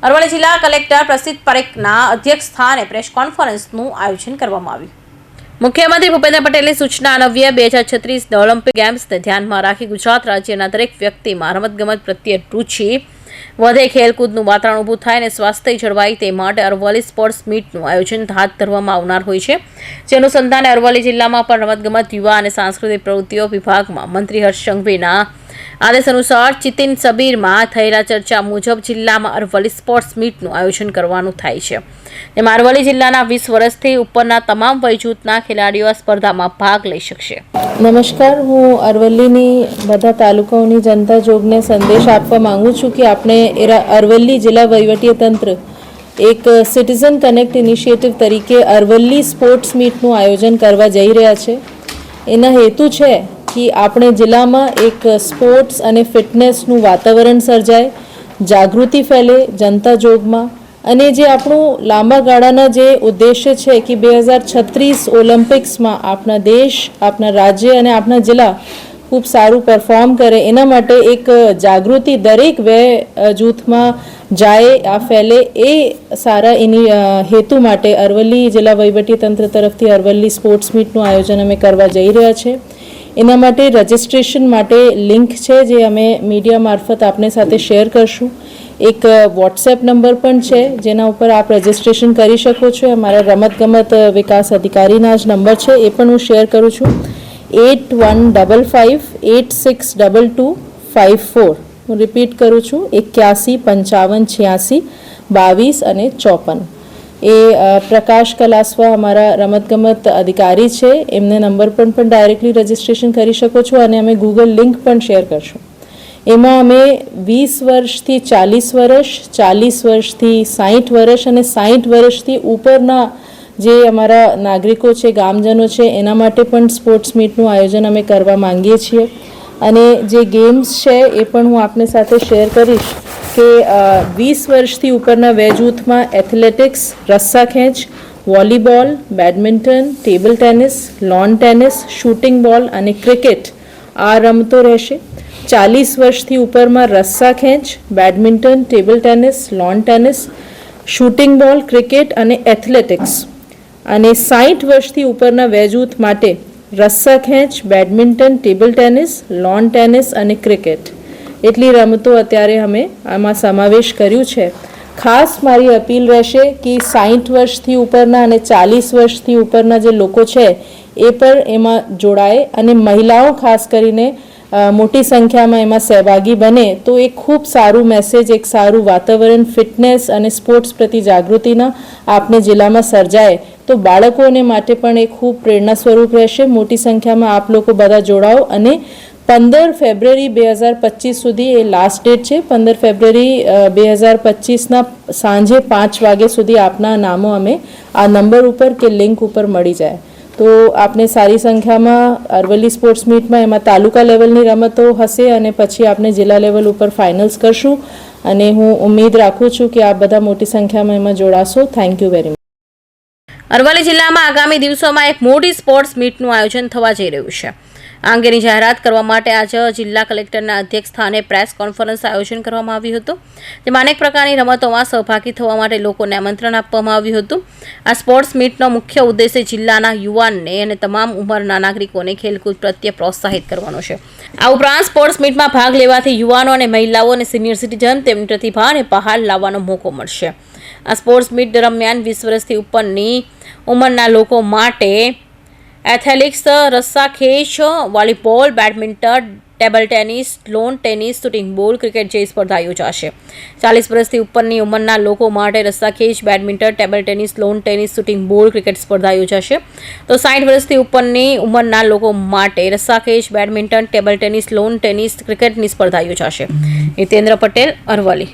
અરવલ્લી જિલ્લા કલેક્ટર પ્રસિદ્ધ પારેખના અધ્યક્ષસ્થાને પ્રેસ કોન્ફરન્સનું આયોજન કરવામાં આવ્યું. મુખ્યમંત્રી ભૂપેન્દ્ર પટેલની સૂચના અન્વયે 2036 ઓલિમ્પિક ગેમ્સને ધ્યાનમાં રાખી ગુજરાત રાજ્યના દરેક વ્યક્તિમાં રમતગમત પ્રત્યે રુચિ વધે, ખેલકૂદનું વાતાવરણ ઊભું થાય અને સ્વાસ્થ્ય જળવાય તે માટે અરવલ્લી સ્પોર્ટ્સ મીટનું આયોજન હાથ ધરવામાં આવનાર હોય છે. જે અનુસંધાને અરવલ્લી જિલ્લામાં પણ રમતગમત, યુવા અને સાંસ્કૃતિક પ્રવૃત્તિઓ વિભાગમાં મંત્રી હર્ષ સંઘવીના આદેશ અનુસાર ચિતિન સબીરમાં થયેલા ચર્ચા મુજબ જિલ્લામાં અરવલ્લી સ્પોર્ટ્સ મીટનું આયોજન કરવાનું થાય છે. તેમાં અરવલ્લી જિલ્લાના 20 વર્ષથી ઉપરના તમામ વયજૂથના ખેલાડીઓ આ સ્પર્ધામાં ભાગ લઈ શકશે. નમસ્કાર, હું અરવલ્લીની બધા તાલુકાઓની જનતા જોગને સંદેશ આપવા માંગુ છું કે આપણે અરવલ્લી જિલ્લા વહીવટીતંત્ર એક સિટીઝન કનેક્ટ ઇનિશિયેટિવ તરીકે અરવલ્લી સ્પોર્ટ્સ મીટનું આયોજન કરવા જઈ રહ્યા છે. એના હેતુ છે કે આપણે જિલ્લામાં એક સ્પોર્ટ્સ અને ફિટનેસનું વાતાવરણ સર્જાય, જાગૃતિ ફેલે જનતા જોગમાં, અને જે આપણું લાંબા ગાળાના જે ઉદ્દેશ્ય છે કે 2036 ઓલિમ્પિક્સમાં આપણા દેશ, આપણા રાજ્ય અને આપણા જિલ્લા ખૂબ સારું પરફોર્મ કરે, એના માટે એક જાગૃતિ દરેક જૂથમાં જાય, આ ફેલે, એ સારા એની હેતુ માટે અરવલ્લી જિલ્લા વહીવટીતંત્ર તરફથી અરવલ્લી સ્પોર્ટ્સ મીટનું આયોજન અમે કરવા જઈ રહ્યા છે. એના માટે રજિસ્ટ્રેશન માટે લિંક છે જે અમે મીડિયા મારફત આપને સાથે શેર કરશું. એક વોટ્સએપ નંબર પણ છે જેના ઉપર આપ રજિસ્ટ્રેશન કરી શકો છો. અમારા રમતગમત વિકાસ અધિકારીના જ નંબર છે, એ પણ હું શેર કરું છું. 8155862254. હું રિપીટ કરું છું, 81558622 અને 54. એ પ્રકાશ કલાસવા અમારા રમતગમત અધિકારી છે, એમને નંબર પર પણ ડાયરેક્ટલી રજિસ્ટ્રેશન કરી શકો છો, અને અમે ગૂગલ લિંક પણ શેર કરશું. એમાં અમે 20 વર્ષથી 40 વર્ષ, 40 વર્ષથી 60 વર્ષ અને 60 વર્ષથી ઉપરના જે અમારા નાગરિકો છે, ગામજનો છે, એના માટે પણ સ્પોર્ટ્સ મીટનું આયોજન અમે કરવા માંગીએ છીએ. અને જે ગેમ્સ છે એ પણ હું આપને સાથે શેર કરીશ કે 20 વર્ષથી ઉપરના જૂથમાં એથ્લેટિક્સ, રસ્સા ખેંચ, volleyball, badminton, table tennis, lawn tennis, shooting બોલ અને ક્રિકેટ આ રમતો રહેશે. 40 વર્ષથી ઉપરમાં રસ્સા ખેંચ, badminton, table tennis, lawn tennis, shooting બોલ, ક્રિકેટ અને એથ્લેટિક્સ. અને 60 વર્ષથી ઉપરના જૂથ માટે રસ્સા ખેંચ, badminton, table tennis, lawn tennis અને ક્રિકેટ. એટલી રમતો અત્યારે અમે આમાં સમાવેશ કર્યું છે. ખાસ મારી અપીલ રહેશે કે 60 વર્ષથી ઉપરના અને 40 વર્ષથી ઉપરના જે લોકો છે એ પણ એમાં જોડાય, અને મહિલાઓ ખાસ કરીને મોટી સંખ્યામાં એમાં સહભાગી બને તો એક ખૂબ સારું મેસેજ, એક સારું વાતાવરણ ફિટનેસ અને સ્પોર્ટ્સ પ્રતિ જાગૃતિના આપને જિલ્લામાં સર્જાય તો બાળકોને માટે પણ એક ખૂબ પ્રેરણા સ્વરૂપ રહેશે. મોટી સંખ્યામાં આપ લોકો બધા જોડાઓ, અને 15 ફેબ્રુઆરી 2025 સુધી એ લાસ્ટ ડેટ છે. 15 ફેબ્રુઆરી 2025ના સાંજે 5 વાગ્યા સુધી આપના નામો અમે આ નંબર ઉપર કે લિંક ઉપર મળી જાય. તો આપને સારી સંખ્યામાં અરવલ્લી સ્પોર્ટ્સ મીટમાં એમાં તાલુકા લેવલની રમતો હશે, અને પછી આપણે જિલ્લા લેવલ ઉપર ફાઇનલ્સ કરશું. અને હું ઉમ્મીદ રાખું છું કે આપ બધા મોટી સંખ્યામાં એમાં જોડાશો. Thank you very much. Aravalli જિલ્લામાં આગામી દિવસોમાં એક મોટી સ્પોર્ટ્સ મીટનું આયોજન થવા જઈ રહ્યું છે. આ અંગેની જાહેરાત કરવા માટે આજે જિલ્લા કલેક્ટરના અધ્યક્ષસ્થાને પ્રેસ કોન્ફરન્સ આયોજન કરવામાં આવ્યું હતું. તેમાં અનેક પ્રકારની રમતોમાં સહભાગી થવા માટે લોકોને આમંત્રણ આપવામાં આવ્યું હતું. આ સ્પોર્ટ્સ મીટનો મુખ્ય ઉદ્દેશ્ય જિલ્લાના યુવાનને અને તમામ ઉંમરના નાગરિકોને ખેલકૂદ પ્રત્યે પ્રોત્સાહિત કરવાનો છે. આ ઉપરાંત સ્પોર્ટ્સ મીટમાં ભાગ લેવાથી યુવાનો અને મહિલાઓ અને સિનિયર સિટીઝન તેમની પ્રતિભાને બહાર લાવવાનો મોકો મળશે. આ સ્પોર્ટ્સ મીટ દરમિયાન 20 વર્ષથી ઉપરની ઉંમરના લોકો માટે એથ્લેટિક્સ, રસ્સા ખેંચ, volleyball, badminton, table tennis, lawn tennis, shooting બોલ, ક્રિકેટ જેવી સ્પર્ધા યોજાશે. 40 વર્ષથી ઉપરની ઉંમરના લોકો માટે રસ્સા ખેંચ, badminton, table tennis, lawn tennis, shooting બોલ, ક્રિકેટ સ્પર્ધા યોજાશે. તો 60 વર્ષથી ઉપરની ઉંમરના લોકો માટે રસ્સા ખેંચ, badminton, table tennis, lawn tennis, ક્રિકેટની સ્પર્ધા યોજાશે. હિતેન્દ્ર પટેલ, અરવલ્લી.